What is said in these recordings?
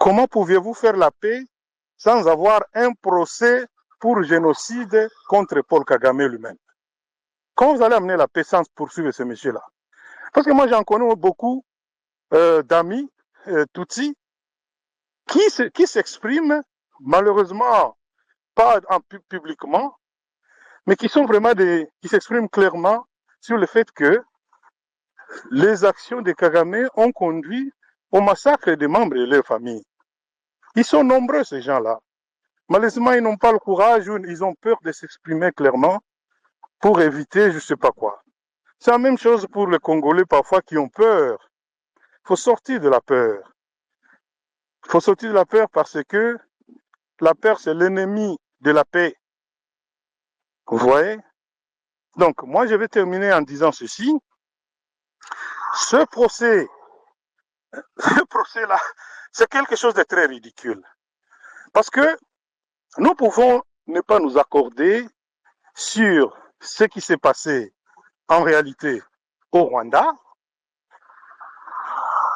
Comment pouviez-vous faire la paix sans avoir un procès pour génocide contre Paul Kagame lui-même? Comment vous allez amener la paix sans poursuivre ce monsieur-là? Parce que moi, j'en connais beaucoup d'amis Tutsis qui s'expriment, malheureusement, pas publiquement, mais qui sont vraiment qui s'expriment clairement sur le fait que les actions de Kagame ont conduit au massacre des membres de leur famille. Ils sont nombreux, ces gens-là. Malheureusement, ils n'ont pas le courage ou ils ont peur de s'exprimer clairement pour éviter je ne sais pas quoi. C'est la même chose pour les Congolais parfois qui ont peur. Il faut sortir de la peur. Il faut sortir de la peur parce que la peur, c'est l'ennemi de la paix. Vous voyez? Donc, moi, je vais terminer en disant ceci. Ce procès-là, c'est quelque chose de très ridicule. Parce que nous pouvons ne pas nous accorder sur ce qui s'est passé en réalité au Rwanda,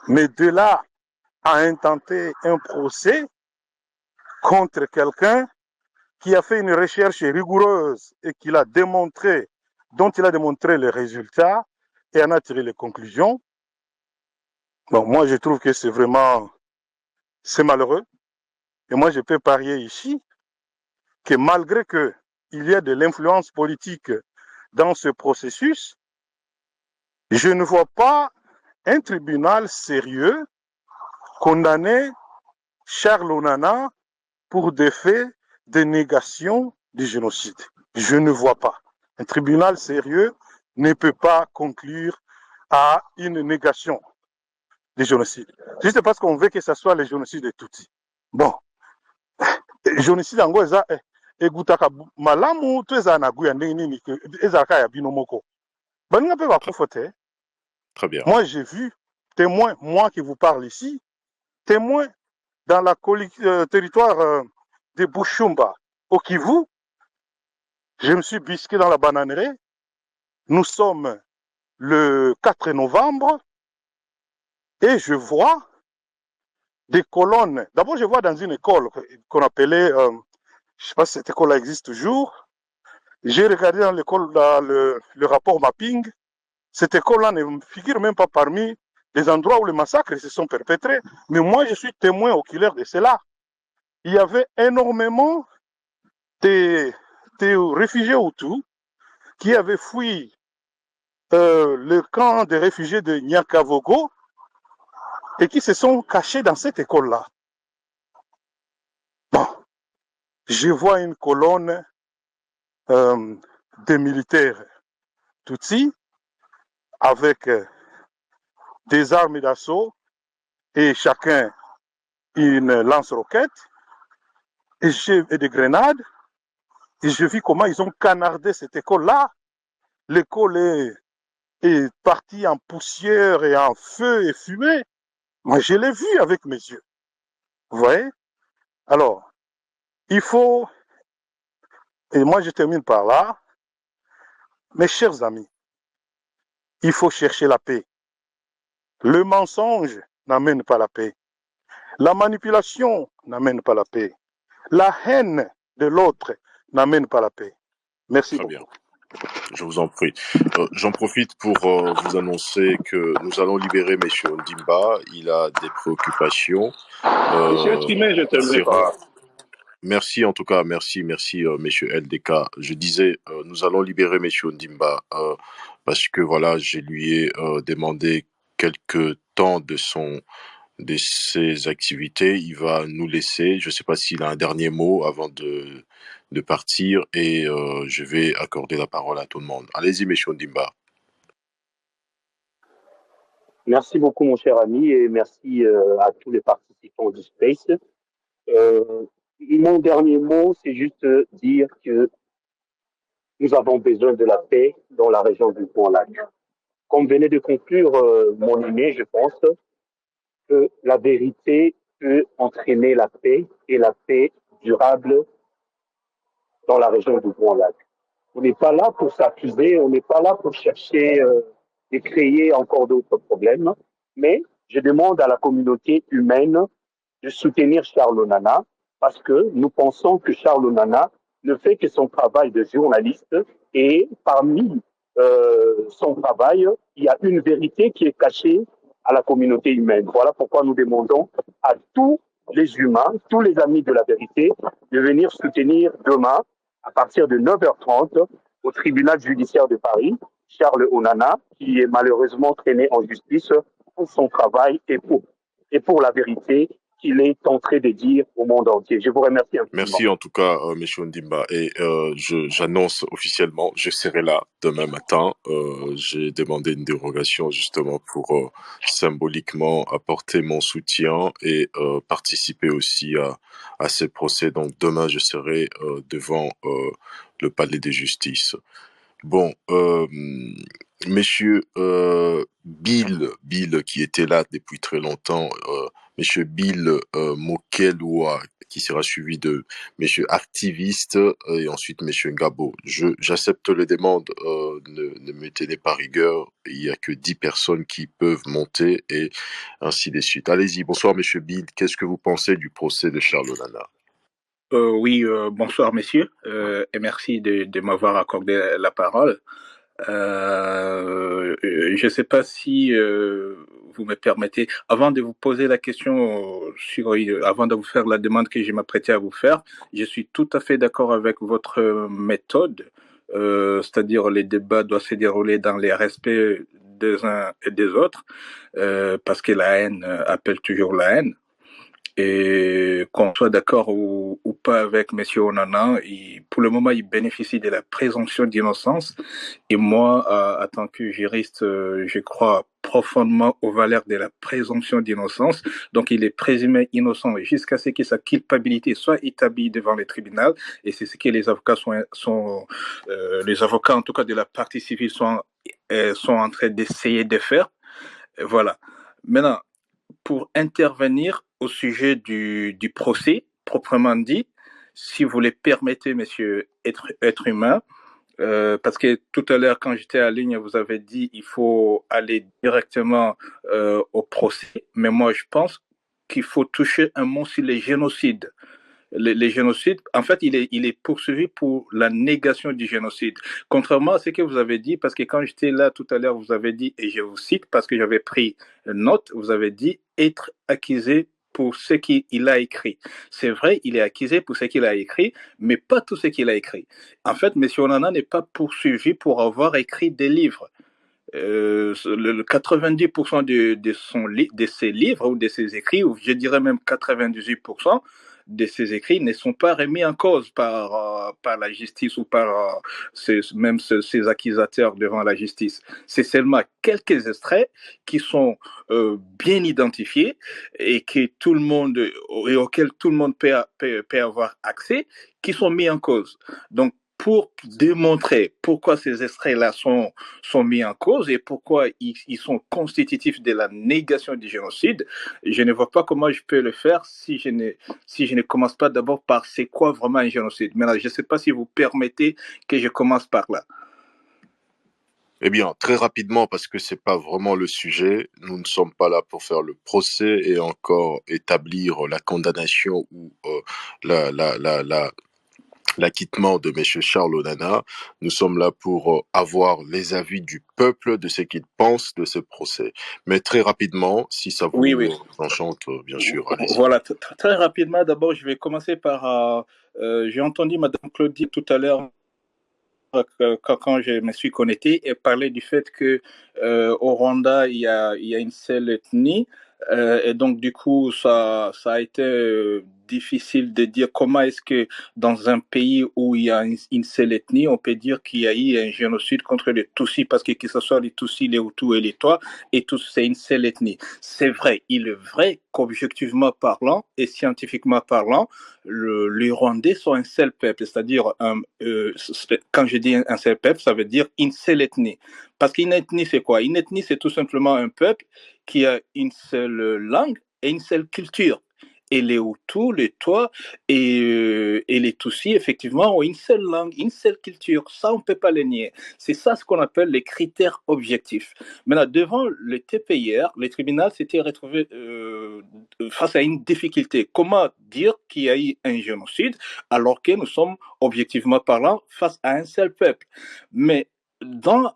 mais de là à intenter un procès contre quelqu'un qui a fait une recherche rigoureuse et qui l'a démontré, dont il a démontré les résultats et en a tiré les conclusions. Bon, moi, je trouve que c'est malheureux. Et moi, je peux parier ici que malgré qu'il y ait de l'influence politique dans ce processus, je ne vois pas un tribunal sérieux condamner Charles Onana pour des faits de négation du génocide. Je ne vois pas. Un tribunal sérieux ne peut pas conclure à une négation du génocide. Juste parce qu'on veut que ce soit le génocide de Tutsi. Bon, le génocide en gros, egutaka malamu to eza na guya ndenge nini ke ezaka ya bino moko. Baninga pe bakufa te. Très bien. Moi j'ai vu témoin, moi qui vous parle ici, témoin dans la territoire de Bushumba au Kivu. Je me suis bisqué dans la bananerie. Nous sommes le 4 novembre et je vois des colonnes. D'abord, je vois dans une école qu'on appelait, je ne sais pas si cette école-là existe toujours. J'ai regardé dans l'école le rapport mapping. Cette école-là ne figure même pas parmi les endroits où les massacres se sont perpétrés. Mais moi, je suis témoin oculaire de cela. Il y avait énormément de réfugiés Hutus qui avaient fui le camp des réfugiés de Nyakavogo et qui se sont cachés dans cette école-là. Bon, je vois une colonne des militaires Tutsis avec des armes d'assaut et chacun une lance-roquette et des grenades. Et je vis comment ils ont canardé cette école-là. L'école est partie en poussière et en feu et fumée. Moi, je l'ai vu avec mes yeux. Vous voyez? Alors, il faut, et moi je termine par là, mes chers amis, il faut chercher la paix. Le mensonge n'amène pas la paix. La manipulation n'amène pas la paix. La haine de l'autre n'amène pas la paix. Merci Très beaucoup. bien. Je vous en prie. J'en profite pour vous annoncer que nous allons libérer M. Ondimba. Il a des préoccupations. Monsieur Trimé, je t'aimerais pas. Merci en tout cas, merci Monsieur LDK. Je disais, nous allons libérer Monsieur Ondimba parce que voilà, je lui ai demandé quelques temps de ses activités. Il va nous laisser. Je ne sais pas s'il a un dernier mot avant de partir et je vais accorder la parole à tout le monde. Allez-y, Monsieur Ondimba. Merci beaucoup, mon cher ami, et merci à tous les participants du Space. Mon dernier mot, c'est juste dire que nous avons besoin de la paix dans la région du Grand-Lac. Comme venait de conclure mon aîné, je pense que la vérité peut entraîner la paix et la paix durable dans la région du Grand-Lac. On n'est pas là pour s'accuser, on n'est pas là pour chercher et créer encore d'autres problèmes, mais je demande à la communauté humaine de soutenir Charles Onana parce que nous pensons que Charles Onana ne fait que son travail de journaliste et parmi son travail, il y a une vérité qui est cachée à la communauté humaine. Voilà pourquoi nous demandons à tous les humains, tous les amis de la vérité, de venir soutenir demain, à partir de 9h30, au tribunal judiciaire de Paris, Charles Onana, qui est malheureusement traîné en justice pour son travail et pour la vérité qu'il est en train de dire au monde entier. Je vous remercie infiniment. Merci en tout cas, M. Ndimba. Et j'annonce officiellement, je serai là demain matin. J'ai demandé une dérogation justement pour symboliquement apporter mon soutien et participer aussi à ces procès. Donc demain, je serai devant le palais de justice. Bon, Monsieur Bill qui était là depuis très longtemps, Monsieur Bill Mokelwa, qui sera suivi de Monsieur Activiste et ensuite Monsieur Ngabo. J'accepte les demandes, ne me tenez pas rigueur, il y a que 10 personnes qui peuvent monter et ainsi de suite. Allez-y, bonsoir Monsieur Bill, qu'est-ce que vous pensez du procès de Charles Onana? Oui, bonsoir messieurs, et merci de m'avoir accordé la parole. Je ne sais pas si vous me permettez, avant de vous poser la question, avant de vous faire la demande que je m'apprêtais à vous faire, je suis tout à fait d'accord avec votre méthode, c'est-à-dire les débats doivent se dérouler dans les respects des uns et des autres, parce que la haine appelle toujours la haine. Et qu'on soit d'accord ou pas avec M. Onana, pour le moment, il bénéficie de la présomption d'innocence. Et moi, en tant que juriste, je crois profondément aux valeurs de la présomption d'innocence. Donc, il est présumé innocent jusqu'à ce que sa culpabilité soit établie devant les tribunaux. Et c'est ce que les avocats les avocats, en tout cas de la partie civile, sont en train d'essayer de faire. Voilà. Maintenant, pour intervenir au sujet du procès, proprement dit, si vous le permettez, monsieur, être humain, parce que tout à l'heure, quand j'étais en ligne, vous avez dit il faut aller directement au procès, mais moi, je pense qu'il faut toucher un mot sur les génocides. Les génocides, en fait, il est poursuivi pour la négation du génocide. Contrairement à ce que vous avez dit, parce que quand j'étais là tout à l'heure, vous avez dit, et je vous cite parce que j'avais pris note, vous avez dit être accusé pour ce qu'il a écrit. C'est vrai, il est accusé pour ce qu'il a écrit, mais pas tout ce qu'il a écrit. En fait, M. Onana n'est pas poursuivi pour avoir écrit des livres. Le 90% de ses livres ou de ses écrits, ou je dirais même 98%, de ses écrits ne sont pas remis en cause par la justice ou par ses accusateurs devant la justice. C'est seulement quelques extraits qui sont bien identifiés et auxquels tout le monde peut avoir accès, qui sont mis en cause. Donc, pour démontrer pourquoi ces extraits-là sont mis en cause et pourquoi ils sont constitutifs de la négation du génocide, je ne vois pas comment je peux le faire si je ne commence pas d'abord par c'est quoi vraiment un génocide. Maintenant, je ne sais pas si vous permettez que je commence par là. Eh bien, très rapidement, parce que c'est pas vraiment le sujet, nous ne sommes pas là pour faire le procès et encore établir la condamnation ou l'acquittement de M. Charles Onana. Nous sommes là pour avoir les avis du peuple de ce qu'il pense de ce procès. Mais très rapidement, si ça vous enchante, bien sûr, allez-y. Voilà, très rapidement, d'abord, je vais commencer par... j'ai entendu Mme Claudie tout à l'heure, quand je me suis connecté, et parler du fait que au Rwanda, il y a une seule ethnie. Et donc, du coup, ça a été difficile de dire comment est-ce que dans un pays où il y a une seule ethnie, on peut dire qu'il y a eu un génocide contre les Tutsis, parce que ce soit les Tutsis, les Hutus et les Tois, et tous, c'est une seule ethnie. C'est vrai, il est vrai qu'objectivement parlant et scientifiquement parlant, les Rwandais sont un seul peuple, c'est-à-dire, quand je dis un seul peuple, ça veut dire une seule ethnie. Parce qu'une ethnie, c'est quoi? Une ethnie, c'est tout simplement un peuple qui a une seule langue et une seule culture. et les Hutus, les Twa et les Tutsis, effectivement, ont une seule langue, une seule culture. Ça, on ne peut pas le nier. C'est ça ce qu'on appelle les critères objectifs. Maintenant, devant le TPIR, le tribunal s'était retrouvé face à une difficulté. Comment dire qu'il y a eu un génocide alors que nous sommes, objectivement parlant, face à un seul peuple? Mais dans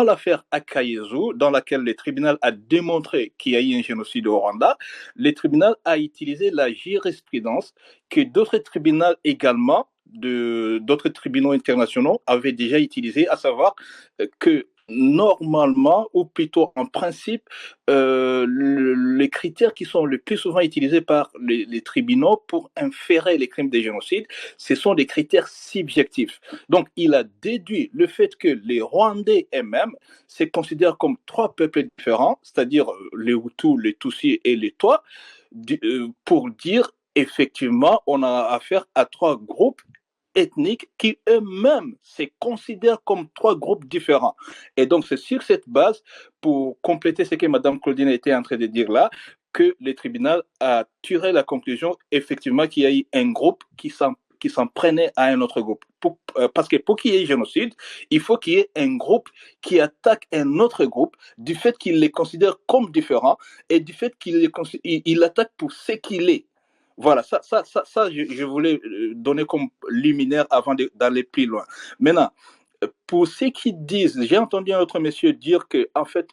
l'affaire Akayesu, dans laquelle le tribunal a démontré qu'il y a eu un génocide au Rwanda, le tribunal a utilisé la jurisprudence que d'autres tribunaux également, d'autres tribunaux internationaux avaient déjà utilisé, à savoir que normalement, ou plutôt en principe, les critères qui sont le plus souvent utilisés par les tribunaux pour inférer les crimes de génocide, ce sont des critères subjectifs. Donc, il a déduit le fait que les Rwandais eux-mêmes se considèrent comme trois peuples différents, c'est-à-dire les Hutus, les Tutsis et les Twa, pour dire effectivement, on a affaire à trois groupes ethniques qui eux-mêmes se considèrent comme trois groupes différents. Et donc, c'est sur cette base, pour compléter ce que Mme Claudine était en train de dire là, que le tribunal a tiré la conclusion, effectivement, qu'il y a eu un groupe qui s'en prenait à un autre groupe. Parce que pour qu'il y ait génocide, il faut qu'il y ait un groupe qui attaque un autre groupe du fait qu'il les considère comme différents et du fait qu'il l'attaque pour ce qu'il est. Voilà, ça je voulais donner comme liminaire avant d'aller plus loin. Maintenant, pour ceux qui disent, j'ai entendu un autre monsieur dire que, en fait,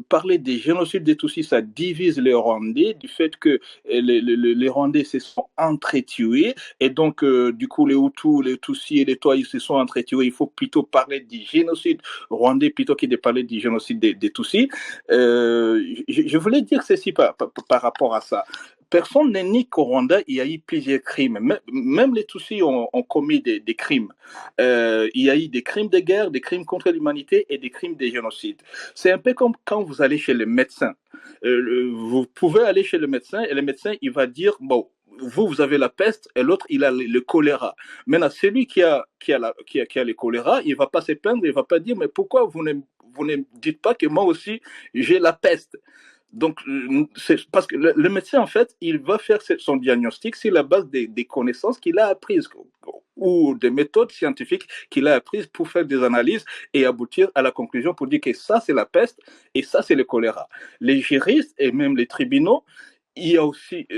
parler des génocides des Tutsis, ça divise les Rwandais, du fait que les Rwandais se sont entretués, et donc, du coup, les Hutus, les Tutsis et les Twa, ils se sont entretués. Il faut plutôt parler du génocide rwandais plutôt que de parler du génocide des Tutsis. Je voulais dire ceci par rapport à ça. Personne n'est ni qu'au Rwanda, il y a eu plusieurs crimes. Même les Tutsis ont commis des crimes. Il y a eu des crimes de guerre, des crimes contre l'humanité et des crimes de génocide. C'est un peu comme quand vous allez chez le médecin. Vous pouvez aller chez le médecin et le médecin, il va dire, bon, vous avez la peste et l'autre, il a le choléra. Maintenant, celui qui a le choléra, il ne va pas se plaindre, il ne va pas dire, mais pourquoi vous ne dites pas que moi aussi, j'ai la peste? Donc, c'est parce que le médecin, en fait, il va faire son diagnostic sur la base des connaissances qu'il a apprises ou des méthodes scientifiques qu'il a apprises pour faire des analyses et aboutir à la conclusion pour dire que ça, c'est la peste et ça, c'est le choléra. Les juristes et même les tribunaux, il y a aussi,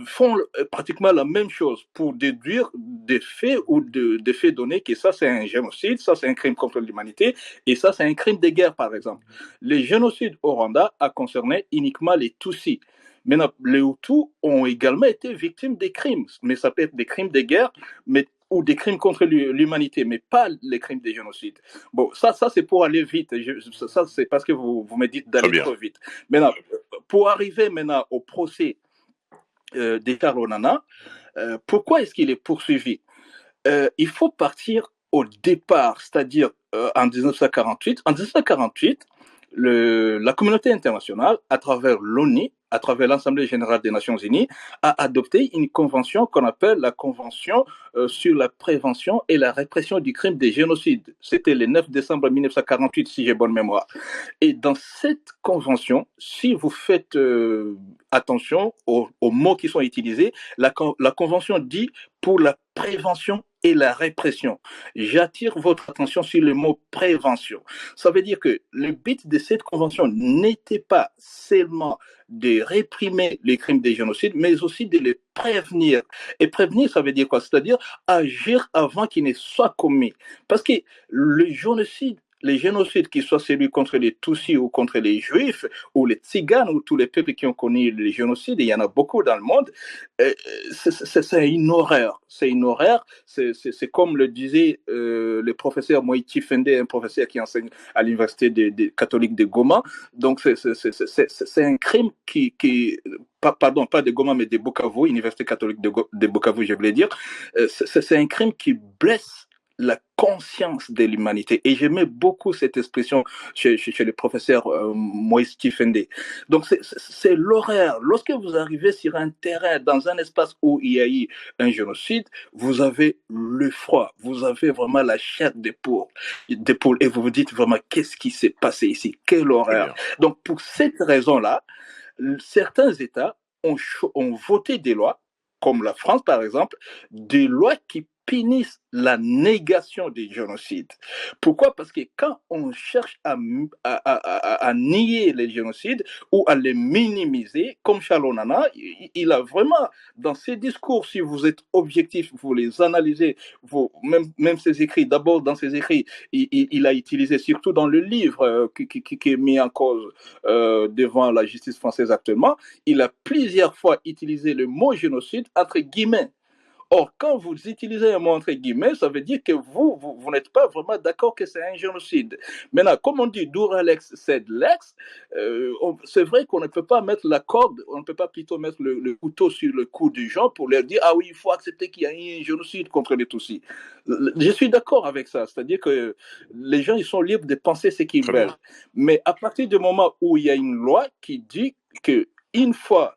font pratiquement la même chose pour déduire des faits ou des faits donnés que ça c'est un génocide, ça c'est un crime contre l'humanité et ça c'est un crime de guerre par exemple. Le génocide au Rwanda a concerné uniquement les Tutsis. Maintenant, les Hutus ont également été victimes des crimes, mais ça peut être des crimes de guerre, ou des crimes contre l'humanité, mais pas les crimes de génocide. Bon, ça c'est pour aller vite. Ça, c'est parce que vous me dites d'aller trop vite. Maintenant, pour arriver maintenant au procès de Charles Onana, pourquoi est-ce qu'il est poursuivi? Il faut partir au départ, c'est-à-dire en 1948. En 1948, la communauté internationale, à travers l'ONU, à travers l'Assemblée générale des Nations unies, a adopté une convention qu'on appelle la Convention sur la prévention et la répression du crime des génocides. C'était le 9 décembre 1948, si j'ai bonne mémoire. Et dans cette convention, si vous faites attention aux mots qui sont utilisés, la convention dit pour la prévention et la répression. J'attire votre attention sur le mot prévention. Ça veut dire que le but de cette convention n'était pas seulement de réprimer les crimes des génocides, mais aussi de les prévenir. Et prévenir, ça veut dire quoi? C'est-à-dire agir avant qu'ils ne soient commis. Parce que le génocide, les génocides, qu'ils soient celui contre les Tutsis ou contre les Juifs, ou les Tziganes, ou tous les peuples qui ont connu les génocides, il y en a beaucoup dans le monde, c'est une horreur. C'est une horreur. C'est comme le disait le professeur Moïti Fende, un professeur qui enseigne à l'université catholique de Goma. Donc, c'est un crime pardon, pas de Goma, mais de Bukavu, université catholique de Bukavu, je voulais dire. C'est un crime qui blesse la conscience de l'humanité. Et j'aimais beaucoup cette expression chez le professeur Moïse Tifende. Donc, c'est l'horreur. Lorsque vous arrivez sur un terrain, dans un espace où il y a eu un génocide, vous avez le froid, vous avez vraiment la chair d'épaule, et vous vous dites vraiment, qu'est-ce qui s'est passé ici? Quelle horreur! Donc, pour cette raison-là, certains États ont voté des lois comme la France par exemple, des lois qui punissent la négation des génocides. Pourquoi? Parce que quand on cherche à nier les génocides ou à les minimiser, comme Charles Onana, il a vraiment, dans ses discours, si vous êtes objectif, vous les analysez, même ses écrits, d'abord dans ses écrits, il a utilisé, surtout dans le livre qui est mis en cause devant la justice française actuellement, il a plusieurs fois utilisé le mot génocide entre guillemets. Or, quand vous utilisez un mot entre guillemets, ça veut dire que vous n'êtes pas vraiment d'accord que c'est un génocide. Maintenant, comme on dit, dura lex sed lex, c'est vrai qu'on ne peut pas mettre la corde, on ne peut pas plutôt mettre le couteau sur le cou des gens pour leur dire, ah oui, il faut accepter qu'il y a eu un génocide contre les Tutsis. Je suis d'accord avec ça, c'est-à-dire que les gens, ils sont libres de penser ce qu'ils veulent. Mais à partir du moment où il y a une loi qui dit qu'une fois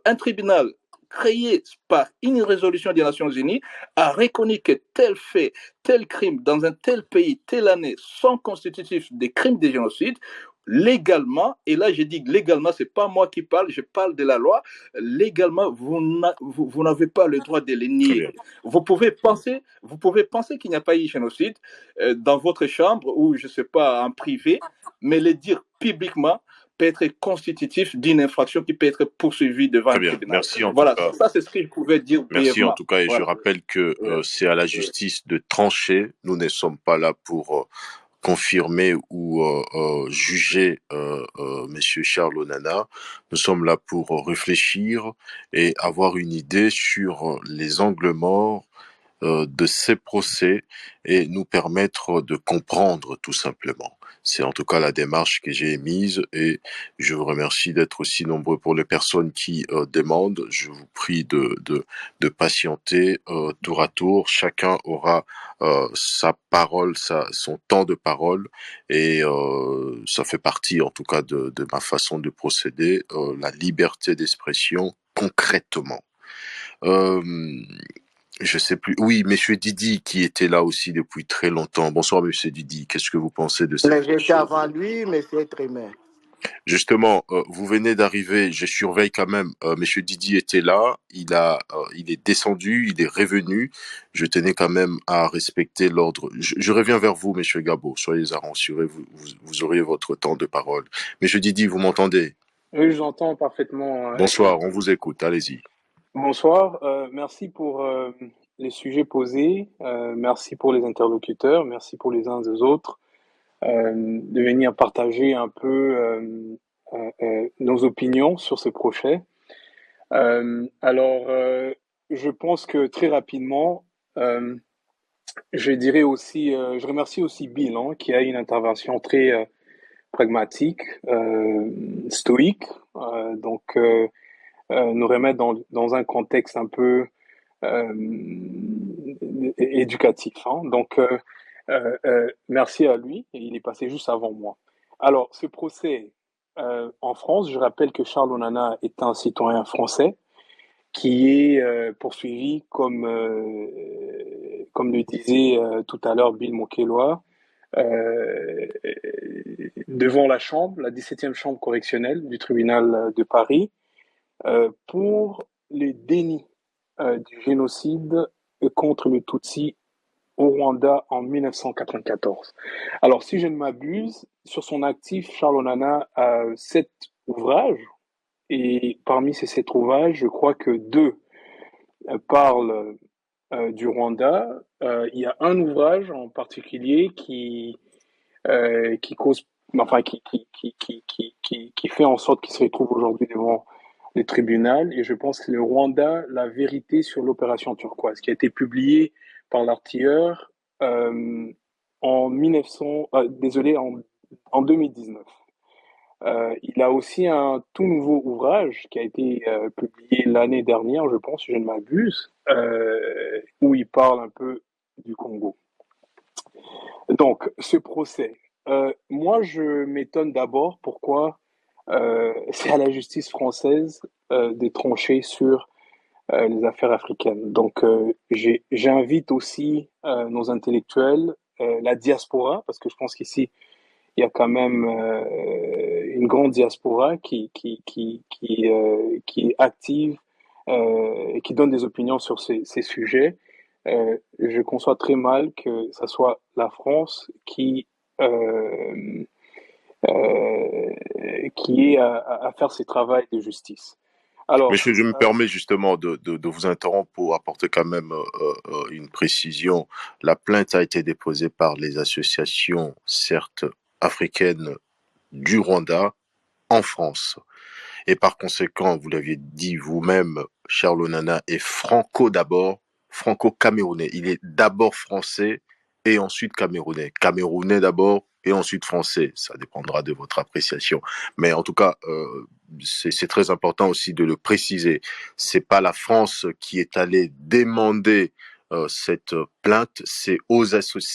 un tribunal créé par une résolution des Nations Unies a reconnu que tel fait, tel crime dans un tel pays, telle année sont constitutifs des crimes de génocide, légalement, et là je dis légalement, c'est pas moi qui parle, je parle de la loi, légalement, vous n'avez pas le droit de les nier. Vous pouvez penser qu'il n'y a pas eu génocide dans votre chambre ou je sais pas en privé, mais le dire publiquement peut être constitutif d'une infraction qui peut être poursuivie devant un tribunal. Merci en voilà, tout cas. ça c'est ce que je pouvais dire brièvement. Merci en tout cas, et voilà. je rappelle que c'est à la justice de trancher. Nous ne sommes pas là pour confirmer ou juger Monsieur Charles Onana. Nous sommes là pour réfléchir et avoir une idée sur les angles morts de ces procès et nous permettre de comprendre tout simplement. C'est en tout cas la démarche que j'ai émise et je vous remercie d'être aussi nombreux pour les personnes qui demandent. Je vous prie de patienter tour à tour. Chacun aura sa parole, son temps de parole et ça fait partie en tout cas de ma façon de procéder, la liberté d'expression concrètement. Je sais plus. Oui, Monsieur Didi qui était là aussi depuis très longtemps. Bonsoir, Monsieur Didi. Qu'est-ce que vous pensez de cette Mais j'étais avant lui, Monsieur Trémé. Justement, vous venez d'arriver. Je surveille quand même. Monsieur Didi était là. Il est descendu. Il est revenu. Je tenais quand même à respecter l'ordre. Je reviens vers vous, Monsieur Gabo. Soyez rassurés. Vous aurez votre temps de parole. Monsieur Didi, vous m'entendez? Oui, j'entends parfaitement. Bonsoir. On vous écoute. Allez-y. Bonsoir, merci pour les sujets posés, merci pour les interlocuteurs, merci pour les uns des autres, de venir partager un peu nos opinions sur ce projet. Alors, je pense que très rapidement, je dirais aussi, je remercie aussi Bill, hein, qui a une intervention très pragmatique, stoïque, donc nous remettre dans un contexte un peu éducatif. Hein. Donc, merci à lui. Et il est passé juste avant moi. Alors, ce procès en France, je rappelle que Charles Onana est un citoyen français qui est poursuivi, comme le disait tout à l'heure Bill Mokeloa, devant la chambre, la 17e chambre correctionnelle du tribunal de Paris, pour les dénis du génocide contre le Tutsi au Rwanda en 1994. Alors, si je ne m'abuse, sur son actif, Charles Onana a 7 ouvrages, et parmi ces 7 ouvrages, je crois que 2 parlent du Rwanda. Il y a un ouvrage en particulier qui cause, enfin, qui fait en sorte qu'il se retrouve aujourd'hui devant les tribunaux, et je pense que c'est le Rwanda, la vérité sur l'opération turquoise, qui a été publié par l'artilleur en 2019. Il a aussi un tout nouveau ouvrage qui a été publié l'année dernière, je pense, si je ne m'abuse, où il parle un peu du Congo. Donc, ce procès, moi, je m'étonne d'abord pourquoi c'est à la justice française de trancher sur les affaires africaines. Donc, j'invite aussi nos intellectuels, la diaspora, parce que je pense qu'ici, il y a quand même une grande diaspora qui est active et qui donnent des opinions sur ces sujets. Je conçois très mal que ça soit la France euh, qui ait à faire ces travaux de justice. Alors, Monsieur, je me permets justement de vous interrompre pour apporter quand même une précision. La plainte a été déposée par les associations, certes africaines, du Rwanda en France. Et par conséquent, vous l'aviez dit vous-même, Charles Onana est franco d'abord, franco-camerounais. Il est d'abord français et ensuite camerounais. Camerounais d'abord et ensuite français. Ça dépendra de votre appréciation. Mais en tout cas, c'est très important aussi de le préciser. C'est pas la France qui est allée demander cette plainte, c'est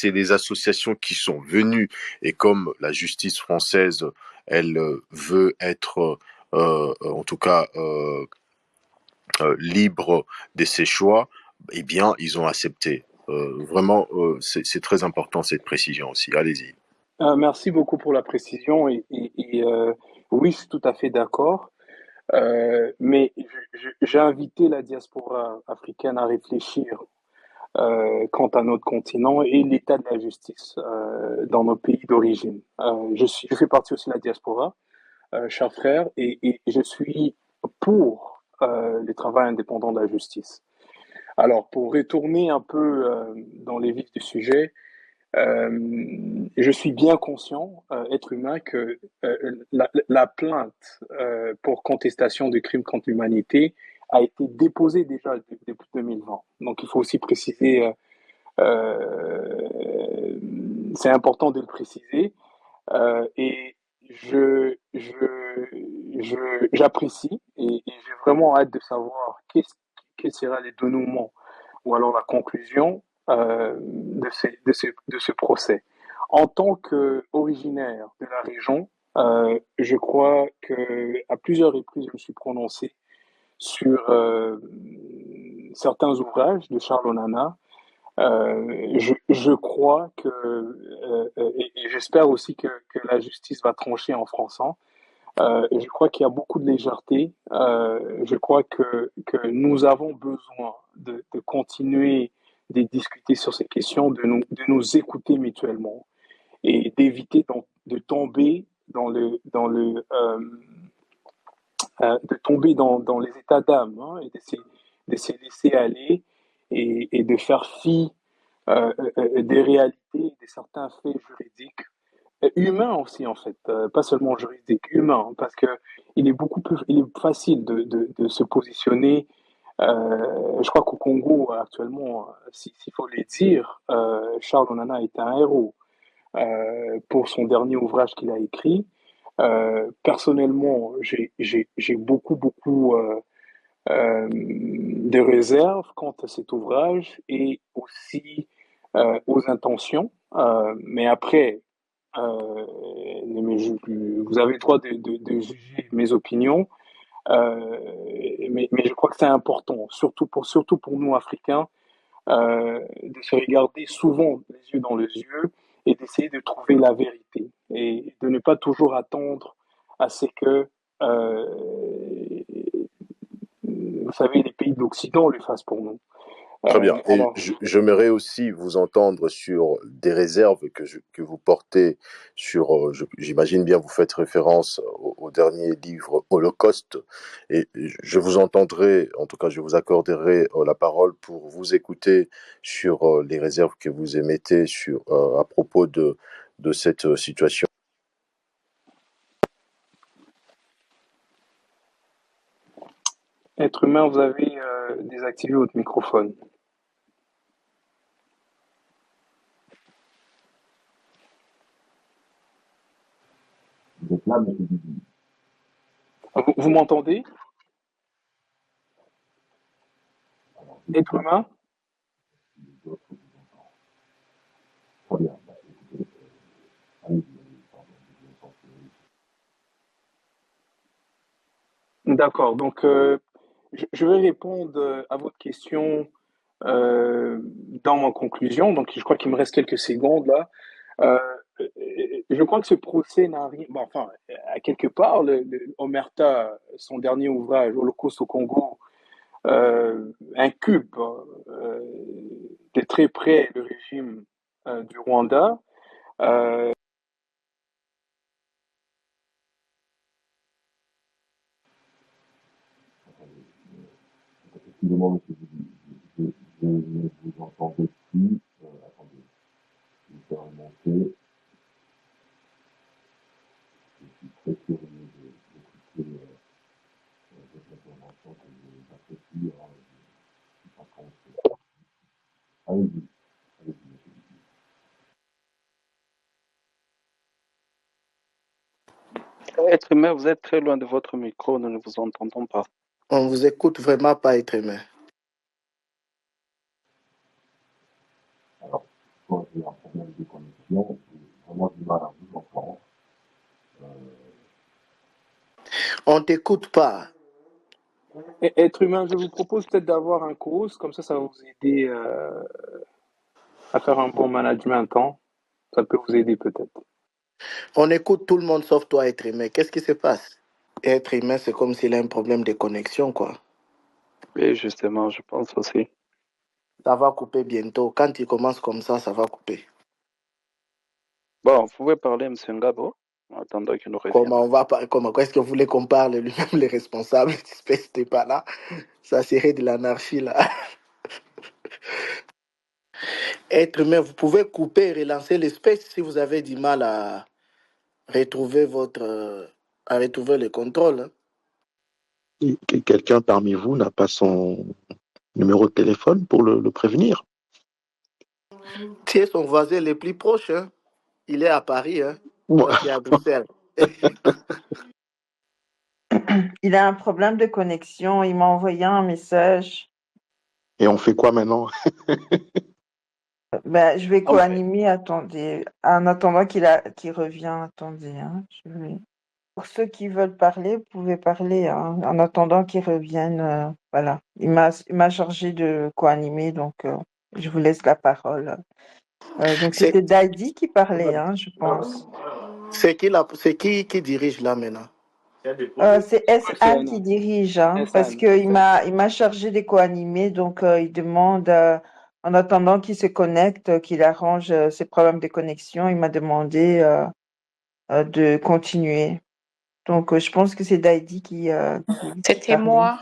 les associations qui sont venues et comme la justice française, elle veut être en tout cas libre de ses choix, eh bien, ils ont accepté. Vraiment, c'est très important cette précision aussi. Allez-y. merci beaucoup pour la précision oui, je suis tout à fait d'accord. Mais j'ai invité la diaspora africaine à réfléchir quant à notre continent et l'état de la justice dans nos pays d'origine. Je fais partie aussi de la diaspora, cher frère, et je suis pour le travail indépendant de la justice. Alors, pour retourner un peu dans les vifs du sujet, je suis bien conscient, être humain, que la plainte pour contestation de crimes contre l'humanité a été déposée déjà depuis 2020. Donc, il faut aussi préciser, c'est important de le préciser. Et j'apprécie et j'ai vraiment hâte de savoir quel sera le dénouement ou alors la conclusion de ce procès. En tant qu'originaire de la région, je crois que à plusieurs reprises, je me suis prononcé sur certains ouvrages de Charles Onana. Je crois que, et j'espère aussi que la justice va trancher en France. Je crois qu'il y a beaucoup de légèreté. Je crois que nous avons besoin de continuer de discuter sur ces questions, de nous écouter mutuellement et d'éviter de tomber de tomber dans les états d'âme et de se laisser aller et de faire fi des réalités, de certains faits juridiques, humains aussi en fait, pas seulement juridiques, humains, parce que il est facile de se positionner. Je crois qu'au Congo actuellement, s'il faut le dire, Charles Onana est un héros pour son dernier ouvrage qu'il a écrit. Personnellement, j'ai beaucoup de réserves quant à cet ouvrage et aussi aux intentions. Mais après, vous avez le droit de juger mes opinions, euh, mais je crois que c'est important, surtout pour nous Africains, de se regarder souvent les yeux dans les yeux et d'essayer de trouver la vérité et de ne pas toujours attendre à ce que, vous savez, les pays de l'Occident le fassent pour nous. Très bien. Et Alors, j'aimerais aussi vous entendre sur des réserves que vous portez sur, j'imagine bien vous faites référence au dernier livre Holocauste, et je vous entendrai, en tout cas je vous accorderai la parole pour vous écouter sur les réserves que vous émettez à propos de cette situation. être humain, vous avez désactivé votre microphone. Vous m'entendez? Être humain? D'accord. Donc, je vais répondre à votre question dans ma conclusion. Donc, je crois qu'il me reste quelques secondes là. Euh, je crois que ce procès n'a rien. Bon, enfin, à quelque part, Omerta, son dernier ouvrage, Holocauste au Congo, incube de très près le régime du Rwanda. Excusez-moi, monsieur, je ne vous entendais plus. Attendez, je vais faire remonter. Je suis très curieux d'écouter votre intervention que j'apprécie. Alors, je suis pas contre. Allez-y, allez-y, monsieur. Être humain, vous êtes très loin de votre micro, nous ne vous entendons pas. On vous écoute vraiment pas, être humain. Alors, quand j'ai un problème de connexion, j'ai vraiment du mal à vous entendre. On t'écoute pas. Être humain, je vous propose peut-être d'avoir un course, comme ça va vous aider à faire un bon management. Hein. Ça peut vous aider peut-être. On écoute tout le monde sauf toi, être humain. Qu'est-ce qui se passe? Être humain, c'est comme s'il a un problème de connexion, quoi. Et justement, je pense aussi. Ça va couper bientôt. Quand il commence comme ça va couper. Bon, vous pouvez parler, M. Ngabo, en attendant qu'il nous revienne. Comment on va pas, comment est-ce que vous voulez qu'on parle lui-même, les responsables? L'espèce n'était pas là. Ça serait de l'anarchie, là. Être humain, vous pouvez couper et relancer l'espèce si vous avez du mal à retrouver à retrouver le contrôle. Hein. Et quelqu'un parmi vous n'a pas son numéro de téléphone pour le prévenir? Tu es son voisin le plus proche. Hein. Il est à Paris. Hein. Moi. Toi, tu es à Bruxelles. Il a un problème de connexion. Il m'a envoyé un message. Et on fait quoi maintenant? Ben, je vais co-animer. Attendez. En attendant qu'il revient. Attendez. Hein, Pour ceux qui veulent parler, vous pouvez parler. Hein, en attendant qu'il revienne. Voilà. Il m'a chargé de co-animer. Donc, je vous laisse la parole. Donc, c'était Dadi qui parlait, hein, je pense. C'est qui dirige là maintenant? C'est S.A. qui dirige, hein, parce qu'il m'a chargé de co-animer, donc il demande, en attendant qu'il se connecte, qu'il arrange ses problèmes de connexion, il m'a demandé de continuer. Donc je pense que c'est Daidi qui C'était parlait. moi.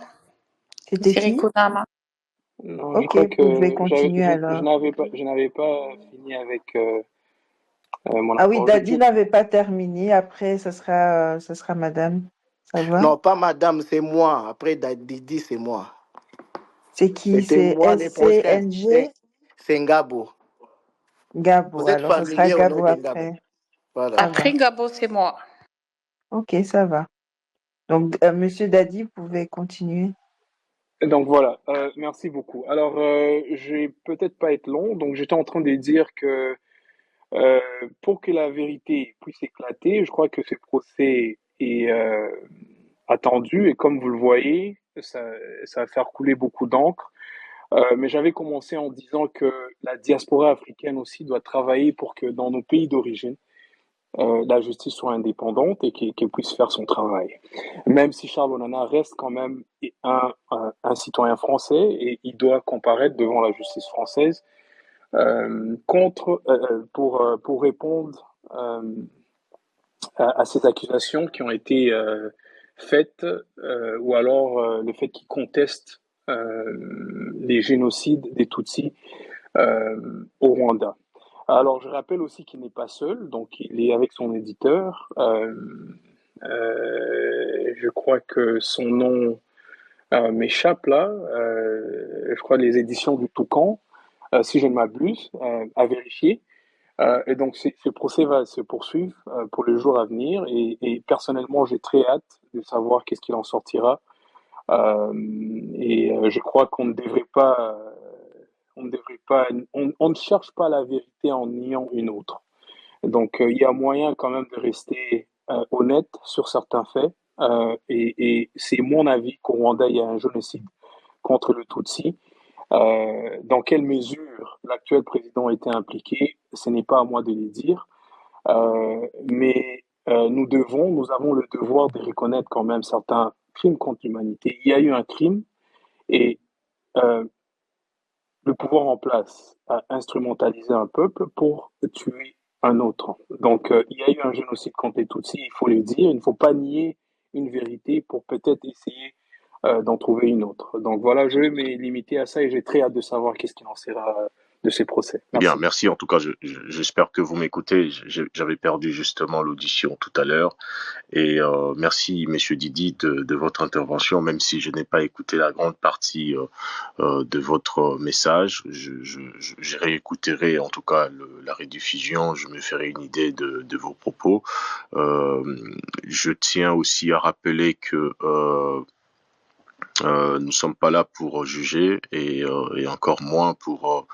C'était qui? Non, ok, je crois vous pouvez que continuer alors. je n'avais pas fini avec mon Ah oui, apport. Dadi n'avait pas terminé. Après, ça sera Madame. Ça va? Non, pas Madame, c'est moi. Après Didi, c'est moi. C'est qui? C'est SCNG? C'est Ngabo. Gabo, vous êtes alors ça sera familier au nom Gabo de après. Ngabo. Voilà. Après Gabo, c'est moi. Ok, ça va. Donc, Monsieur Dadi, vous pouvez continuer. Donc voilà, merci beaucoup. Alors, je vais peut-être pas être long. Donc, j'étais en train de dire que pour que la vérité puisse éclater, je crois que ce procès est attendu et comme vous le voyez, ça va faire couler beaucoup d'encre. Mais j'avais commencé en disant que la diaspora africaine aussi doit travailler pour que dans nos pays d'origine, la justice soit indépendante et qu'elle puisse faire son travail. Même si Charles Onana reste quand même un citoyen français et il doit comparaître devant la justice française pour répondre à ces accusations qui ont été faites ou alors le fait qu'il conteste les génocides des Tutsis au Rwanda. Alors, je rappelle aussi qu'il n'est pas seul, donc il est avec son éditeur. Je crois que son nom m'échappe là. Je crois les éditions du Toucan, si je ne m'abuse, à vérifier. Et donc, ce procès va se poursuivre pour les jours à venir. Et personnellement, j'ai très hâte de savoir qu'est-ce qu'il en sortira. Je crois qu'on ne devrait pas on ne cherche pas la vérité en niant une autre. Donc, il y a moyen quand même de rester honnête sur certains faits. Et c'est mon avis qu'au Rwanda, il y a un génocide contre le Tutsi. Dans quelle mesure l'actuel président a été impliqué, ce n'est pas à moi de le dire. Mais nous avons le devoir de reconnaître quand même certains crimes contre l'humanité. Il y a eu un crime Et euh, le pouvoir en place a instrumentalisé un peuple pour tuer un autre. Donc, il y a eu un génocide contre les Tutsis, il faut le dire. Il ne faut pas nier une vérité pour peut-être essayer d'en trouver une autre. Donc voilà, je vais me limiter à ça et j'ai très hâte de savoir qu'est-ce qu'il en sera de ces procès. Bien, Merci. merci. En tout cas, j'espère que vous m'écoutez. J'avais perdu justement l'audition tout à l'heure. Et merci, Monsieur Didi, de votre intervention, même si je n'ai pas écouté la grande partie de votre message. Je réécouterai en tout cas la rediffusion. Je me ferai une idée de vos propos. Je tiens aussi à rappeler que nous sommes pas là pour juger et encore moins pour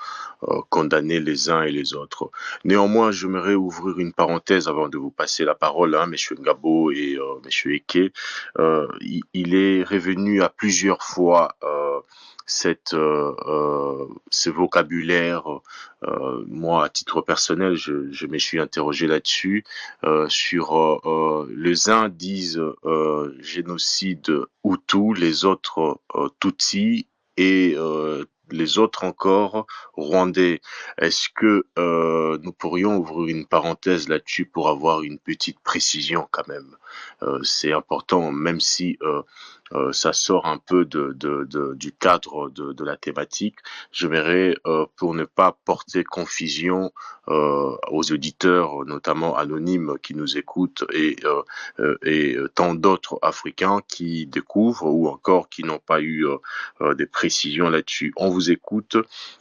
condamner les uns et les autres. Néanmoins, j'aimerais ouvrir une parenthèse avant de vous passer la parole, hein, Monsieur Ngabo et Monsieur Eke. Il est revenu à plusieurs fois ce vocabulaire. Moi, à titre personnel, je me suis interrogé là-dessus. Sur les uns disent génocide Hutu, les autres Tutsi et les autres encore Rwandais. Est-ce que nous pourrions ouvrir une parenthèse là-dessus pour avoir une petite précision quand même? C'est important, même si ça sort un peu du cadre de la thématique. Je verrai pour ne pas porter confusion aux auditeurs, notamment anonymes qui nous écoutent et tant d'autres Africains qui découvrent ou encore qui n'ont pas eu des précisions là-dessus. On vous écoute.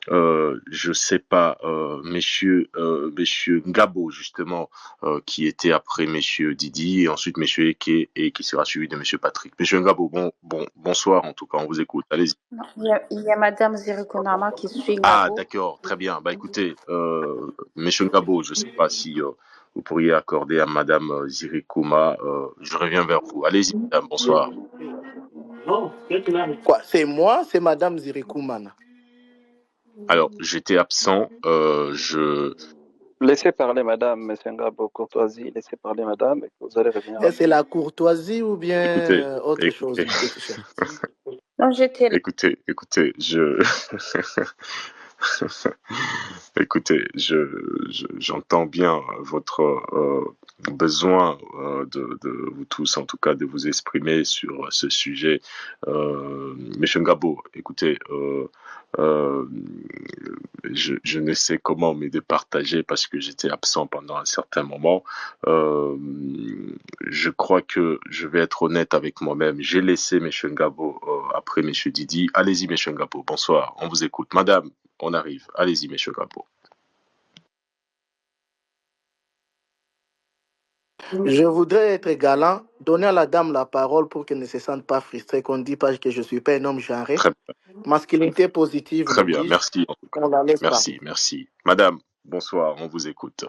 Je sais pas, monsieur Ngabo justement, qui était après monsieur Didi et ensuite monsieur Eke et qui sera suivi de monsieur Patrick. Monsieur Ngabo, bonsoir en tout cas, on vous écoute. Allez-y. Non, il y a Madame Zirikonama qui suit Ah, Ngabo. d'accord, très bien. Bah écoutez, monsieur Ngabo, je sais pas si vous pourriez accorder à madame Zirikuma, je reviens vers vous. Allez-y, madame, bonsoir. Quoi? C'est moi, c'est Madame Zirikoumana. Alors, j'étais absent, Laissez parler madame, monsieur Ngabo, courtoisie, laissez parler madame, et vous allez revenir à C'est vous. la courtoisie ou bien écoutez, autre chose, écoutez, petit cher? Non, j'étais là. écoutez, écoutez, j'entends bien votre besoin de vous tous, en tout cas, de vous exprimer sur ce sujet. Monsieur Ngabo, écoutez, je ne sais comment me départager parce que j'étais absent pendant un certain moment. Je crois que je vais être honnête avec moi-même. J'ai laissé M. Ngabo après M. Didi. Allez-y, M. Ngabo. Bonsoir. On vous écoute. Madame, on arrive. Allez-y, M. Ngabo. Je voudrais être galant, donner à la dame la parole pour qu'elle ne se sente pas frustrée, qu'on ne dise pas que je ne suis pas un homme genré. Très bien. Masculinité positive, Très le bien. dis-je. Merci. En tout cas. On la laisse Merci, merci. Madame, bonsoir. On vous écoute.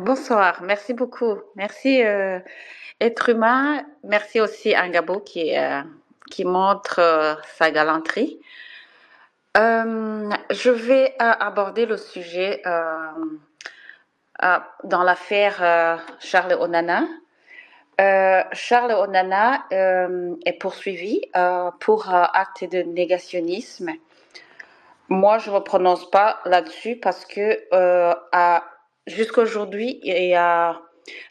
Bonsoir, merci beaucoup. Merci être humain. Merci aussi à Ngabo qui montre sa galanterie. Je vais aborder le sujet dans l'affaire Charles Onana. Charles Onana est poursuivi pour acte de négationnisme. Moi, je ne me prononce pas là-dessus parce que jusqu'à aujourd'hui, il y a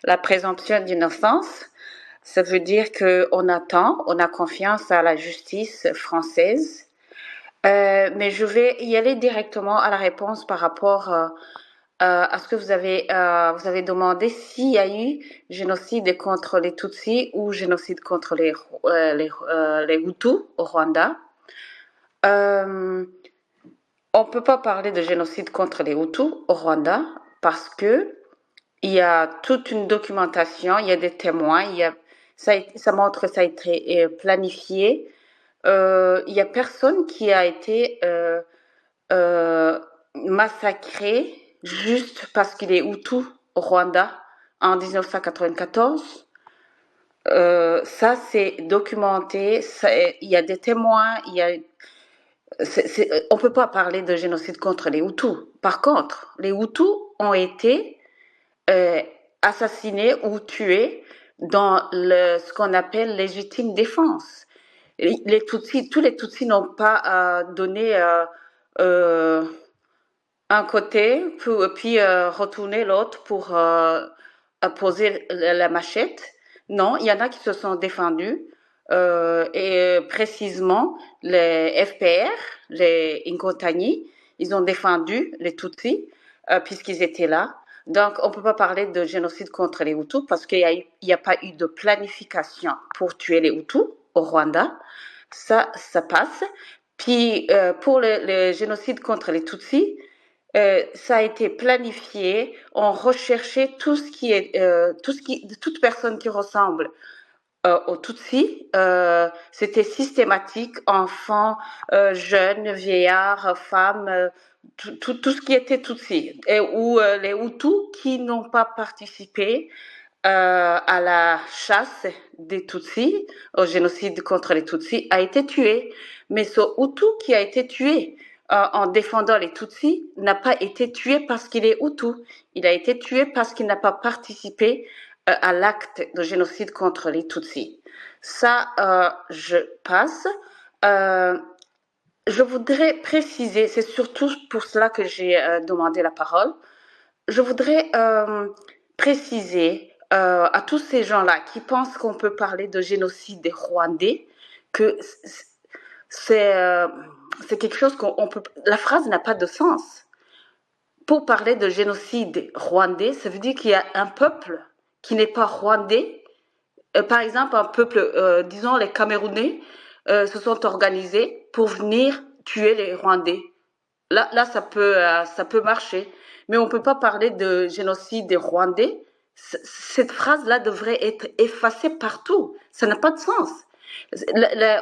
la présomption d'innocence. Ça veut dire qu'on attend, on a confiance à la justice française. Mais je vais y aller directement à la réponse par rapport à ce que vous avez demandé s'il y a eu génocide contre les Tutsis ou génocide contre les Hutus au Rwanda. On ne peut pas parler de génocide contre les Hutus au Rwanda parce que il y a toute une documentation, il y a des témoins, ça montre que ça a été planifié. Il n'y a personne qui a été massacré juste parce qu'il est Hutu au Rwanda en 1994. Ça, c'est documenté, il y a des témoins, on ne peut pas parler de génocide contre les Hutus. Par contre, les Hutus ont été assassinés ou tués dans ce qu'on appelle légitime défense. Les Tutsis, tous les Tutsis n'ont pas donné un côté, puis retourner l'autre pour poser la machette. Non, il y en a qui se sont défendus. Et précisément, les FPR, les Inkotani, ils ont défendu les Tutsis puisqu'ils étaient là. Donc, on ne peut pas parler de génocide contre les Hutus parce qu'il n'y a pas eu de planification pour tuer les Hutus au Rwanda. Ça passe. Puis, pour le génocide contre les Tutsis, ça a été planifié. On recherchait tout ce qui est, toute personne qui ressemble aux Tutsis. C'était systématique, enfants, jeunes, vieillards, femmes, tout ce qui était Tutsi. Ou les Hutus qui n'ont pas participé à la chasse des Tutsis, au génocide contre les Tutsis, a été tué. Mais ce Hutu qui a été tué en défendant les Tutsis n'a pas été tué parce qu'il est Hutu. Il a été tué parce qu'il n'a pas participé à l'acte de génocide contre les Tutsis. Ça, je passe. Je voudrais préciser, c'est surtout pour cela que j'ai demandé la parole, je voudrais préciser à tous ces gens-là qui pensent qu'on peut parler de génocide des Rwandais que c'est quelque chose qu'on peut... La phrase n'a pas de sens. Pour parler de génocide rwandais, ça veut dire qu'il y a un peuple qui n'est pas rwandais. Par exemple, un peuple, disons les Camerounais, se sont organisés pour venir tuer les Rwandais. Là, ça peut marcher. Mais on ne peut pas parler de génocide des Rwandais. Cette phrase-là devrait être effacée partout. Ça n'a pas de sens.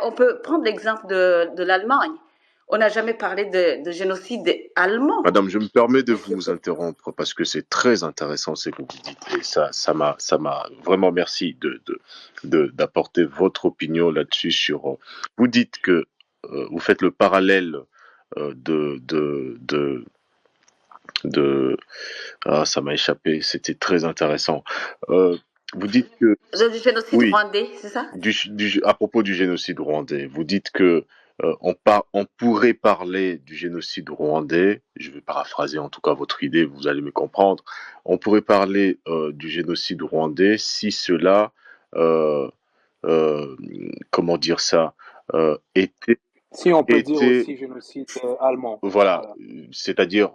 On peut prendre l'exemple de l'Allemagne. On n'a jamais parlé de génocide allemand. Madame, je me permets de vous interrompre parce que c'est très intéressant ce que vous dites et ça m'a vraiment merci d'apporter votre opinion là-dessus sur. Vous dites que vous faites le parallèle ça m'a échappé, c'était très intéressant. Vous dites que du génocide rwandais, c'est ça? À propos du génocide rwandais, vous dites que on pourrait parler du génocide rwandais, je vais paraphraser en tout cas votre idée, vous allez me comprendre. On pourrait parler du génocide rwandais si cela, comment dire ça, était. Si on peut dire aussi génocide allemand. Voilà. C'est-à-dire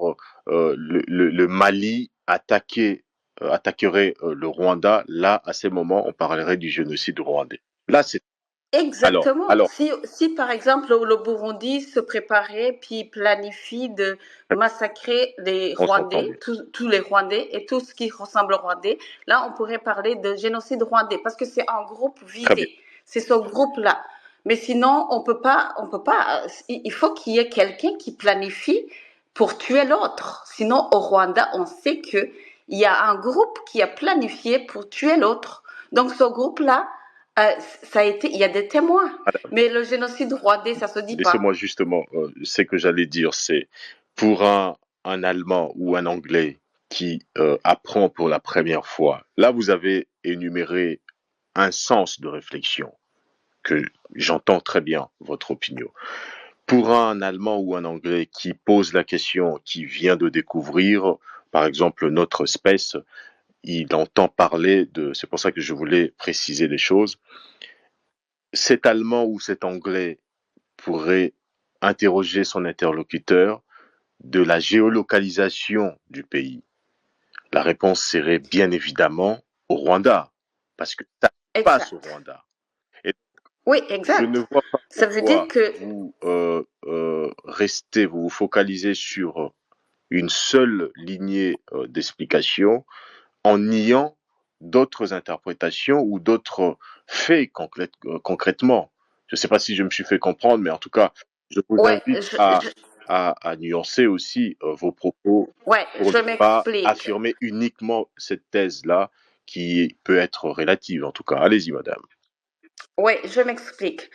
le Mali attaquerait le Rwanda. Là, à ces moments, on parlerait du génocide rwandais. Là, c'est exactement. Alors, si par exemple le Burundi se préparait puis planifie de massacrer les Rwandais, tous les Rwandais et tout ce qui ressemble au Rwandais, là on pourrait parler de génocide rwandais parce que c'est un groupe visé. C'est ce groupe-là. Mais sinon, on peut pas. Il faut qu'il y ait quelqu'un qui planifie pour tuer l'autre. Sinon, au Rwanda, on sait que il y a un groupe qui a planifié pour tuer l'autre. Donc, ce groupe-là, ça a été. Il y a des témoins. Mais le génocide rwandais, ça se dit pas. Laissez-moi justement, ce que j'allais dire, c'est pour un Allemand ou un Anglais qui apprend pour la première fois. Là, vous avez énuméré un sens de réflexion. Que j'entends très bien votre opinion. Pour un Allemand ou un Anglais qui pose la question, qui vient de découvrir, par exemple, notre espèce, il entend parler de... C'est pour ça que je voulais préciser les choses. Cet Allemand ou cet Anglais pourrait interroger son interlocuteur de la géolocalisation du pays. La réponse serait bien évidemment au Rwanda, parce que ça se passe au Rwanda. Oui, exact. Je ne vois pas ça veut dire que vous vous focalisez sur une seule lignée d'explication en niant d'autres interprétations ou d'autres faits concrètement. Je ne sais pas si je me suis fait comprendre, mais en tout cas, je vous invite à nuancer aussi vos propos pour ne pas affirmer uniquement cette thèse-là qui peut être relative en tout cas. Allez-y, madame. Oui, je m'explique.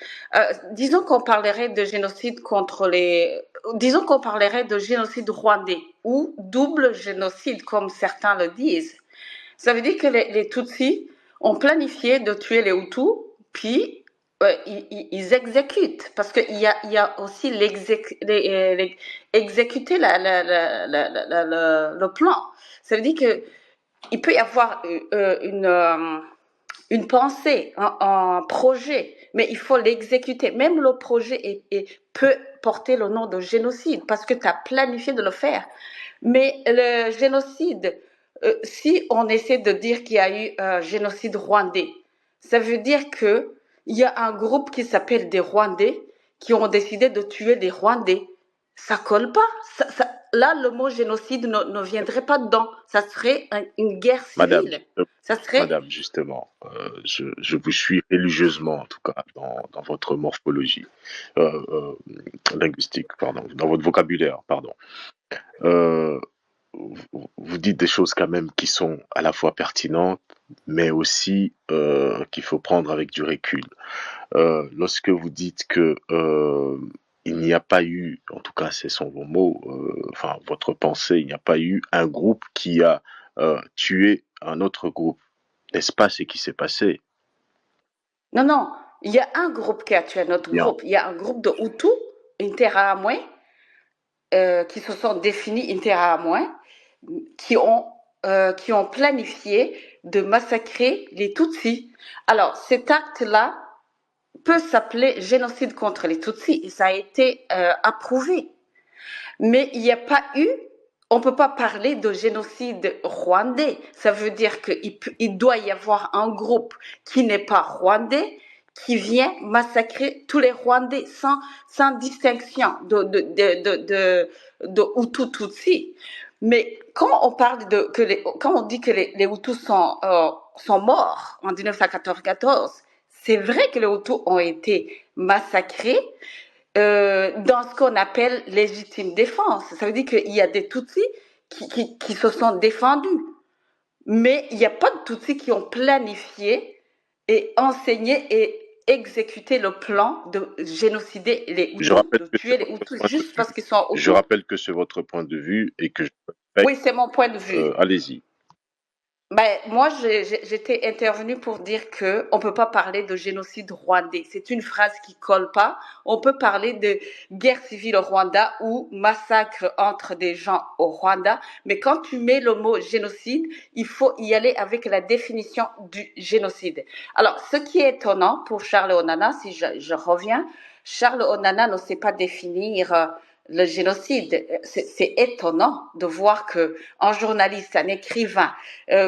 Disons qu'on parlerait de génocide disons qu'on parlerait de génocide rwandais ou double génocide, comme certains le disent. Ça veut dire que les Tutsis ont planifié de tuer les Hutus, puis ils exécutent, parce qu'il y a aussi exécuter le plan. Ça veut dire que il peut y avoir une pensée, un projet, mais il faut l'exécuter. Même le projet peut porter le nom de génocide parce que tu as planifié de le faire. Mais le génocide, si on essaie de dire qu'il y a eu un génocide rwandais, ça veut dire qu'il y a un groupe qui s'appelle des Rwandais qui ont décidé de tuer des Rwandais. Ça colle pas. Là, le mot génocide ne viendrait pas dedans. Ça serait une guerre Madame, civile. Ça serait... Madame, justement, je vous suis religieusement, en tout cas, dans votre morphologie linguistique, pardon, dans votre vocabulaire, pardon. Vous dites des choses quand même qui sont à la fois pertinentes, mais aussi qu'il faut prendre avec du recul. Lorsque vous dites que il n'y a pas eu, en tout cas, ce sont vos mots, enfin votre pensée, il n'y a pas eu un groupe qui a tué un autre groupe. N'est-ce pas ce qui s'est passé? Non, il y a un groupe qui a tué un autre groupe. Il y a un groupe de Hutus, Interahamwe, qui se sont définis Interahamwe, qui ont planifié de massacrer les Tutsis. Alors, cet acte-là peut s'appeler génocide contre les Tutsis et ça a été approuvé. Mais il n'y a pas eu, on ne peut pas parler de génocide rwandais. Ça veut dire qu'il doit y avoir un groupe qui n'est pas rwandais qui vient massacrer tous les Rwandais sans distinction de Hutu Tutsi. Mais quand on parle quand on dit que les Hutus sont morts en 1994, c'est vrai que les Hutus ont été massacrés dans ce qu'on appelle légitime défense. Ça veut dire qu'il y a des Tutsis qui se sont défendus. Mais il n'y a pas de Tutsis qui ont planifié et enseigné et exécuté le plan de génocider les Hutus, de tuer les Hutus juste parce qu'ils sont Hutus. Je rappelle que c'est votre point de vue et que... Oui, c'est mon point de vue. Allez-y. Ben, moi, j'étais intervenue pour dire que on peut pas parler de génocide rwandais. C'est une phrase qui colle pas. On peut parler de guerre civile au Rwanda ou massacre entre des gens au Rwanda. Mais quand tu mets le mot génocide, il faut y aller avec la définition du génocide. Alors, ce qui est étonnant pour Charles Onana, si je reviens, Charles Onana ne sait pas définir le génocide. C'est étonnant de voir que un journaliste, un écrivain,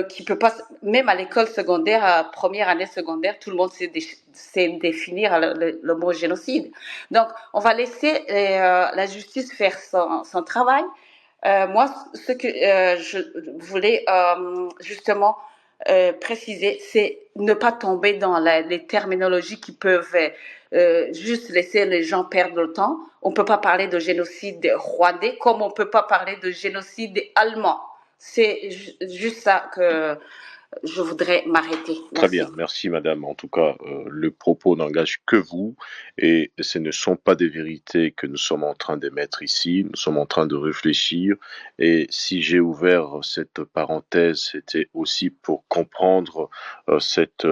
qui peut pas, même à l'école secondaire, à première année secondaire, tout le monde sait définir le mot génocide. Donc, on va laisser la justice faire son travail. Moi, ce que je voulais justement préciser, c'est ne pas tomber dans les terminologies qui peuvent juste laisser les gens perdre le temps. On ne peut pas parler de génocide rwandais comme on ne peut pas parler de génocide allemand. C'est juste ça que je voudrais m'arrêter. Très bien, merci madame. En tout cas, le propos n'engage que vous et ce ne sont pas des vérités que nous sommes en train d'émettre ici. Nous sommes en train de réfléchir et si j'ai ouvert cette parenthèse, c'était aussi pour comprendre cette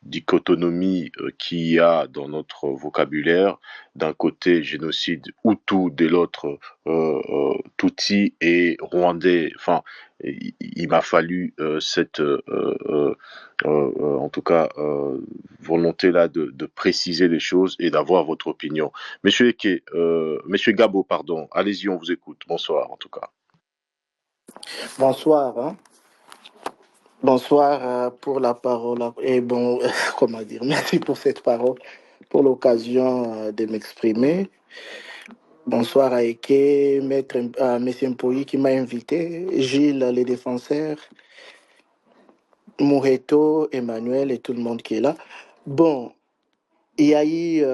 dichotomie qu'il y a dans notre vocabulaire. D'un côté, génocide Hutu, de l'autre, Tutsi et Rwandais. Enfin, il m'a fallu cette, en tout cas, volonté là de préciser les choses et d'avoir votre opinion. Monsieur Eke, Monsieur Gabo, pardon, allez-y, on vous écoute. Bonsoir, en tout cas. Bonsoir. Hein. Bonsoir pour la parole. Et bon, comment dire, merci pour cette parole, pour l'occasion de m'exprimer. Bonsoir à Eke, maître, Monsieur Mpoyi qui m'a invité, Gilles, les défenseurs, Moureto, Emmanuel et tout le monde qui est là. Bon, il y a eu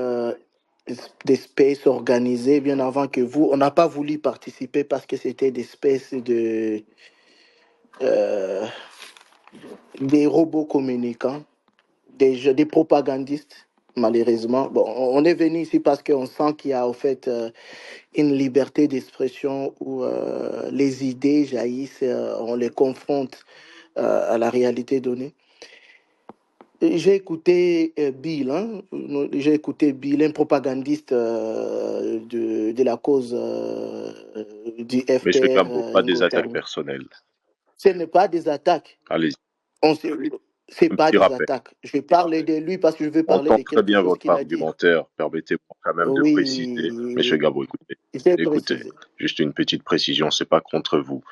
des spaces organisés bien avant que vous. On n'a pas voulu participer parce que c'était des spaces de... des robots communicants, des propagandistes, malheureusement. Bon, on est venu ici parce qu'on sent qu'il y a au fait une liberté d'expression où les idées jaillissent, on les confronte à la réalité donnée. J'ai écouté Bill, j'ai écouté Bill, un propagandiste de la cause du Monsieur FPR Gabo, pas des attaques Ingotang. personnelles. Ce n'est pas des attaques. Allez-y, C'est un pas petit des rappel. attaques. Je vais parler de lui parce que je veux On parler entend de très quelque bien chose votre qu'il a dit. argumentaire. Permettez-moi quand même de préciser. Monsieur Oui, Gabo, écoutez. j'ai Écoutez, précisé. juste une petite précision, c'est pas contre vous.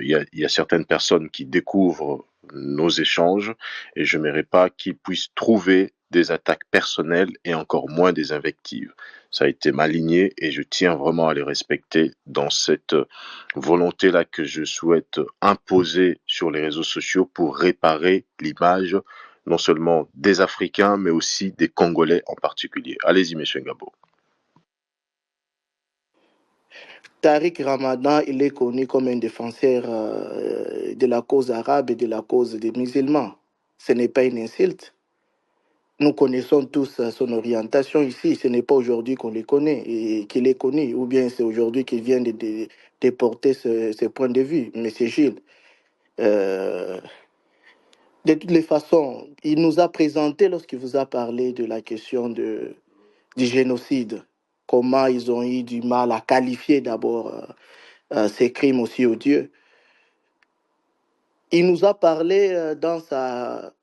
Il y a certaines personnes qui découvrent nos échanges et je n'aimerais pas qu'ils puissent trouver des attaques personnelles et encore moins des invectives. Ça a été m'aligné et je tiens vraiment à les respecter dans cette volonté-là que je souhaite imposer sur les réseaux sociaux pour réparer l'image non seulement des Africains mais aussi des Congolais en particulier. Allez-y, monsieur Ngabo. Tariq Ramadan, il est connu comme un défenseur de la cause arabe et de la cause des musulmans. Ce n'est pas une insulte. Nous connaissons tous son orientation ici. Ce n'est pas aujourd'hui qu'on le connaît et qu'il est connu, ou bien c'est aujourd'hui qu'il vient de porter ce point de vue. Monsieur Gilles, euh, de toutes les façons, il nous a présenté, lorsqu'il vous a parlé de la question du génocide, comment ils ont eu du mal à qualifier d'abord ces crimes aussi odieux. Il nous a parlé dans sa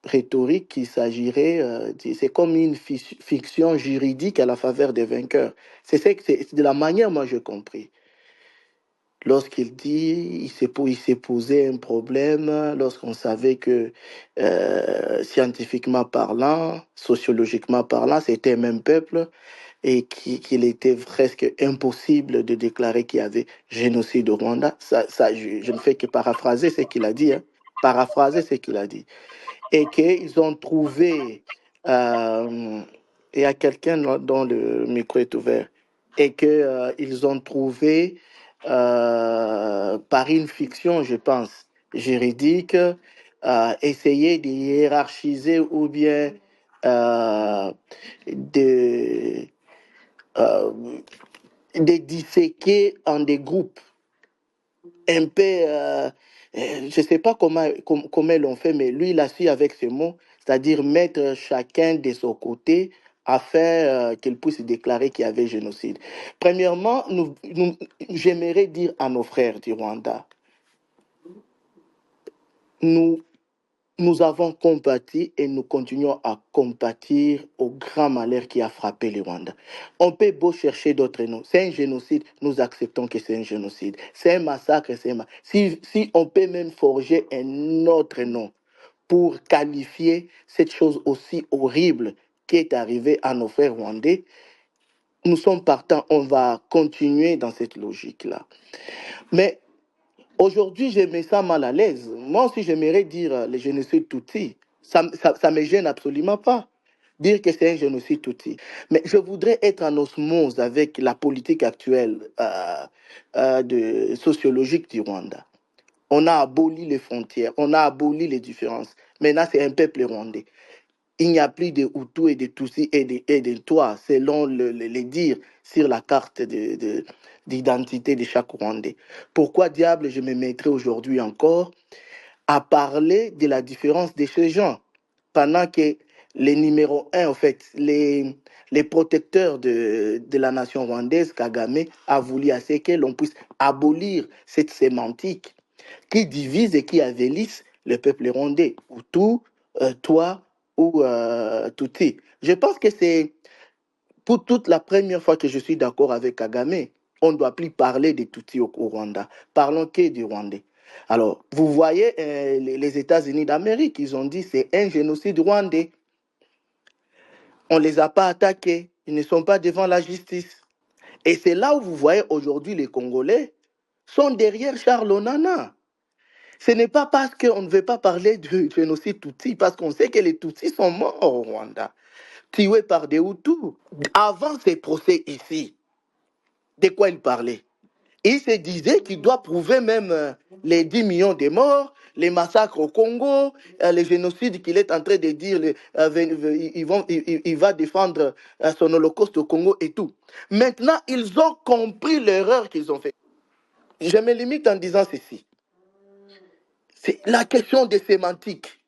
rhétorique qu'il s'agirait, c'est comme une fiction juridique à la faveur des vainqueurs. C'est de la manière, moi, j'ai compris. Lorsqu'il dit il s'est posé un problème, lorsqu'on savait que scientifiquement parlant, sociologiquement parlant, c'était un même peuple et qu'il était presque impossible de déclarer qu'il y avait génocide au Rwanda. Je ne fais que paraphraser ce qu'il a dit. Paraphraser ce qu'il a dit. Et qu'ils ont trouvé, il y a quelqu'un dont le micro est ouvert, et qu'ils ils ont trouvé par une fiction, je pense, juridique, essayer de hiérarchiser ou bien euh, de, euh, de disséquer en des groupes un peu, je ne sais pas comment ils l'ont fait, mais lui, il a su avec ce mot, c'est-à-dire mettre chacun de son côté afin qu'il puisse déclarer qu'il y avait génocide. Premièrement, j'aimerais dire à nos frères du Rwanda, nous, nous avons compati et nous continuons à compatir au grand malheur qui a frappé le Rwanda. On peut beau chercher d'autres noms. C'est un génocide, nous acceptons que c'est un génocide. C'est un massacre, c'est un massacre. Si on peut même forger un autre nom pour qualifier cette chose aussi horrible qui est arrivée à nos frères rwandais, nous sommes partants, on va continuer dans cette logique-là. Mais aujourd'hui, je me sens mal à l'aise. Moi aussi, j'aimerais dire le génocide Tutsi. Ça me gêne absolument pas. Dire que c'est un génocide Tutsi. Mais je voudrais être en osmose avec la politique actuelle sociologique du Rwanda. On a aboli les frontières, on a aboli les différences. Maintenant, c'est un peuple rwandais. Il n'y a plus de Hutus et de Tutsis et de Tois, selon les dires sur la carte d'identité de chaque Rwandais. Pourquoi diable je me mettrais aujourd'hui encore à parler de la différence de ces gens pendant que les numéros 1, en fait, les protecteurs de la nation rwandaise, Kagame, a voulu à ce que l'on puisse abolir cette sémantique qui divise et qui avilisse le peuple rwandais, Hutu, toi ou Tutsi. Je pense que c'est pour toute la première fois que je suis d'accord avec Kagame. On ne doit plus parler de Tutsi au Rwanda. Parlons que du Rwandais. Alors, vous voyez, les États-Unis d'Amérique, ils ont dit que c'est un génocide rwandais. On ne les a pas attaqués. Ils ne sont pas devant la justice. Et c'est là où vous voyez aujourd'hui les Congolais sont derrière Charles Onana. Ce n'est pas parce qu'on ne veut pas parler du génocide Tutsi, parce qu'on sait que les Tutsis sont morts au Rwanda, tués par des Hutus. Avant ces procès ici, de quoi il parlait? Il se disait qu'il doit prouver même les 10 millions de morts, les massacres au Congo, les génocides qu'il est en train de dire, il va défendre son holocauste au Congo et tout. Maintenant, ils ont compris l'erreur qu'ils ont faite. Je me limite en disant ceci. C'est la question des sémantiques.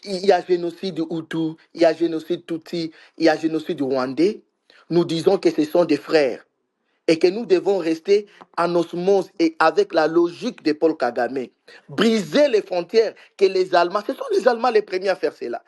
il y a génocide Hutu, il y a génocide Tutsi, il y a génocide rwandais, nous disons que ce sont des frères et que nous devons rester en osmose et avec la logique de Paul Kagame. Briser les frontières que les Allemands, ce sont les Allemands les premiers à faire cela.